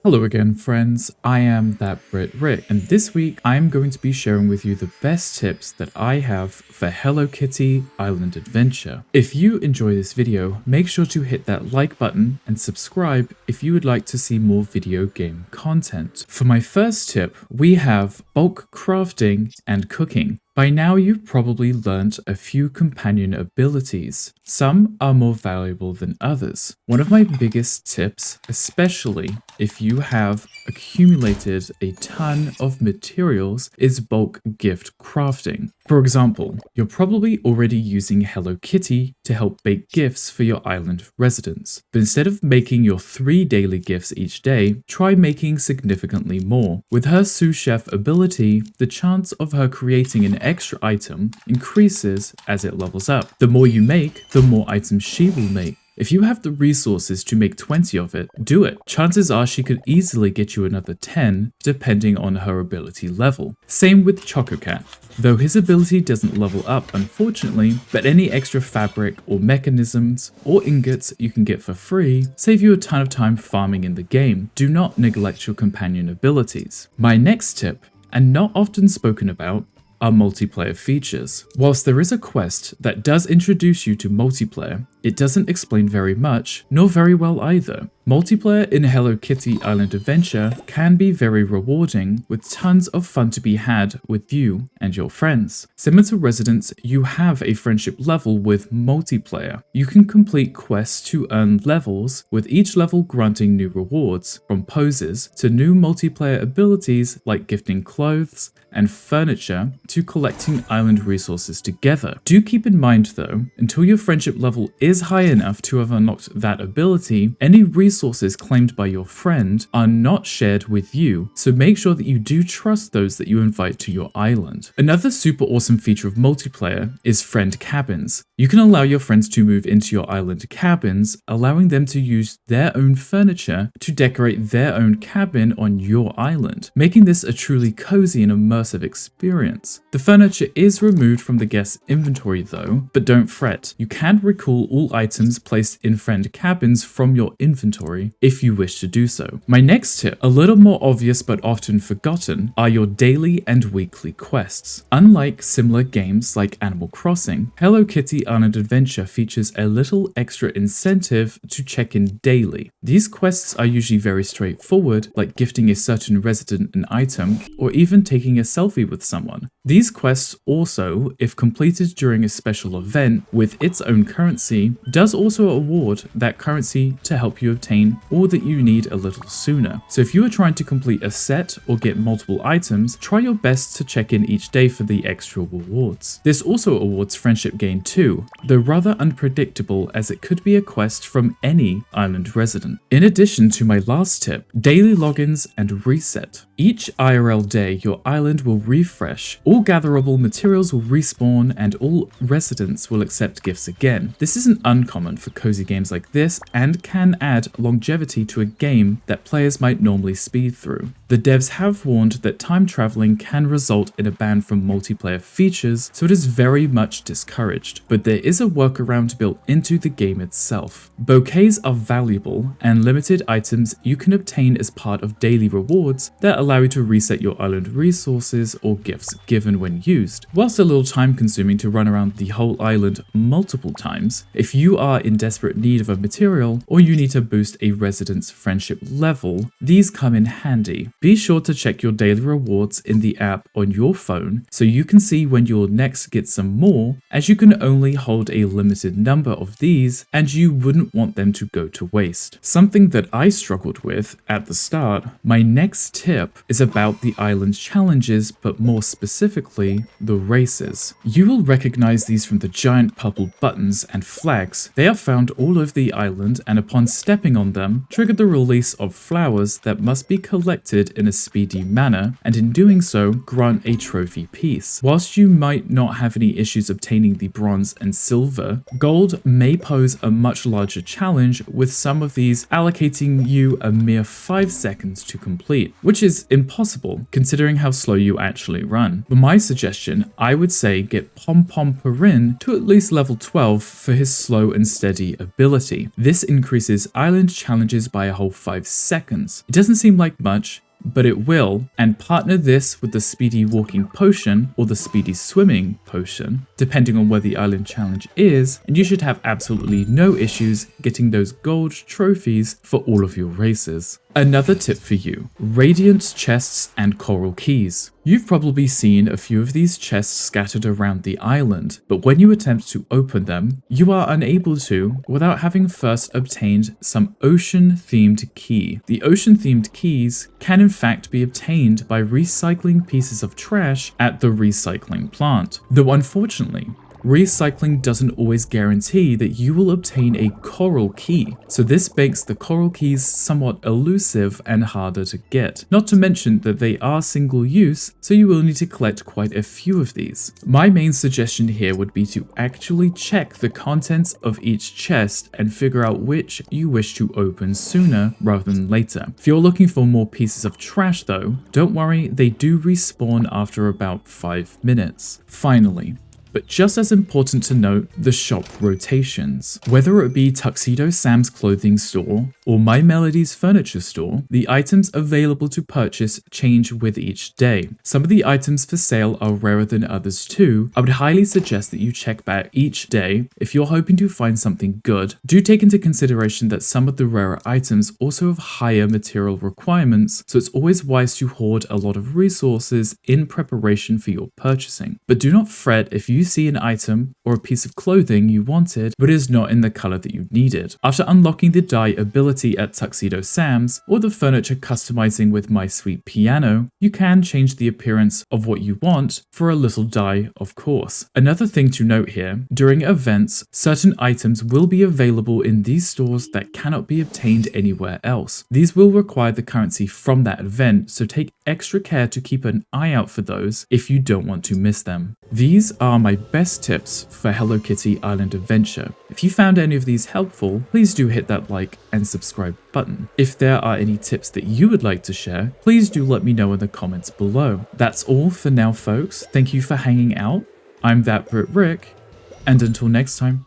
Hello again, friends. I am that Brit Rick, and this week I'm going to be sharing with you the best tips that I have for Hello Kitty Island Adventure. If you enjoy this video, make sure to hit that like button and subscribe if you would like to see more video game content. For my first tip, we have bulk crafting and cooking. By now you've probably learnt a few companion abilities. Some are more valuable than others. One of my biggest tips, especially if you have accumulated a ton of materials, is bulk gift crafting. For example, you're probably already using Hello Kitty to help bake gifts for your island residents. But instead of making your 3 daily gifts each day, try making significantly more. With her sous chef ability, the chance of her creating an extra item increases as it levels up. The more you make, the more items she will make. If you have the resources to make 20 of it, do it. Chances are she could easily get you another 10 depending on her ability level. Same with Chococat. Though his ability doesn't level up unfortunately, but any extra fabric or mechanisms or ingots you can get for free save you a ton of time farming in the game. Do not neglect your companion abilities. My next tip, and not often spoken about, are multiplayer features. Whilst there is a quest that does introduce you to multiplayer, it doesn't explain very much, nor very well either. Multiplayer in Hello Kitty Island Adventure can be very rewarding, with tons of fun to be had with you and your friends. Similar to Residents, you have a friendship level with multiplayer. You can complete quests to earn levels, with each level granting new rewards, from poses to new multiplayer abilities like gifting clothes and furniture to collecting island resources together. Do keep in mind though, until your friendship level is high enough to have unlocked that ability, any resources claimed by your friend are not shared with you, so make sure that you do trust those that you invite to your island. Another super awesome feature of multiplayer is friend cabins. You can allow your friends to move into your island cabins, allowing them to use their own furniture to decorate their own cabin on your island, making this a truly cozy and immersive experience. The furniture is removed from the guest's inventory though, but don't fret, you can recall all items placed in friend cabins from your inventory if you wish to do so. My next tip, a little more obvious but often forgotten, are your daily and weekly quests. Unlike similar games like Animal Crossing, Hello Kitty Island Adventure features a little extra incentive to check in daily. These quests are usually very straightforward, like gifting a certain resident an item, or even taking a selfie with someone. These quests also, if completed during a special event with its own currency, does also award that currency to help you obtain all that you need a little sooner. So if you are trying to complete a set or get multiple items, try your best to check in each day for the extra rewards. This also awards friendship gain too, though rather unpredictable as it could be a quest from any island resident. In addition to my last tip, daily logins and reset. Each IRL day your island will refresh, all gatherable materials will respawn, and all residents will accept gifts again. This isn't uncommon for cozy games like this and can add longevity to a game that players might normally speed through. The devs have warned that time traveling can result in a ban from multiplayer features, so it is very much discouraged, but there is a workaround built into the game itself. Bouquets are valuable and limited items you can obtain as part of daily rewards that allow you to reset your island resources or gifts given when used. Whilst a little time consuming to run around the whole island multiple times, if you are in desperate need of a material or you need to boost a resident's friendship level, these come in handy. Be sure to check your daily rewards in the app on your phone so you can see when you'll next get some more, as you can only hold a limited number of these and you wouldn't want them to go to waste. Something that I struggled with at the start. My next tip is about the island challenges, but more specifically, the races. You will recognize these from the giant purple buttons and flags. They are found all over the island, and upon stepping on them, trigger the release of flowers that must be collected in a speedy manner, and in doing so, grant a trophy piece. Whilst you might not have any issues obtaining the bronze and silver, gold may pose a much larger challenge, with some of these allocating you a mere 5 seconds to complete, which is impossible considering how slow you actually run. For my suggestion, I would say get Pom Pom Purin to at least level 12 for his slow and steady ability. This increases island challenges by a whole 5 seconds. It doesn't seem like much, but it will, and partner this with the speedy walking potion or the speedy swimming potion, depending on where the island challenge is, and you should have absolutely no issues getting those gold trophies for all of your races. Another tip for you, Radiant chests and coral keys. You've probably seen a few of these chests scattered around the island, but when you attempt to open them, you are unable to without having first obtained some ocean-themed key. The ocean-themed keys can in fact be obtained by recycling pieces of trash at the recycling plant, though unfortunately, recycling doesn't always guarantee that you will obtain a coral key, so this makes the coral keys somewhat elusive and harder to get. Not to mention that they are single use, so you will need to collect quite a few of these. My main suggestion here would be to actually check the contents of each chest and figure out which you wish to open sooner rather than later. If you're looking for more pieces of trash though, don't worry, they do respawn after about 5 minutes. Finally, but just as important to note, the shop rotations. Whether it be Tuxedo Sam's clothing store or My Melody's furniture store, the items available to purchase change with each day. Some of the items for sale are rarer than others too. I would highly suggest that you check back each day if you're hoping to find something good. Do take into consideration that some of the rarer items also have higher material requirements, so it's always wise to hoard a lot of resources in preparation for your purchasing. But do not fret if you see an item or a piece of clothing you wanted but is not in the color that you needed. After unlocking the dye ability at Tuxedo Sam's or the furniture customizing with My Sweet Piano, you can change the appearance of what you want for a little dye, of course. Another thing to note here, during events, certain items will be available in these stores that cannot be obtained anywhere else. These will require the currency from that event, so take extra care to keep an eye out for those if you don't want to miss them. These are my best tips for Hello Kitty Island Adventure. If you found any of these helpful, please do hit that like and subscribe button. If there are any tips that you would like to share, please do let me know in the comments below. That's all for now, folks. Thank you for hanging out. I'm That Brit Rick, and until next time.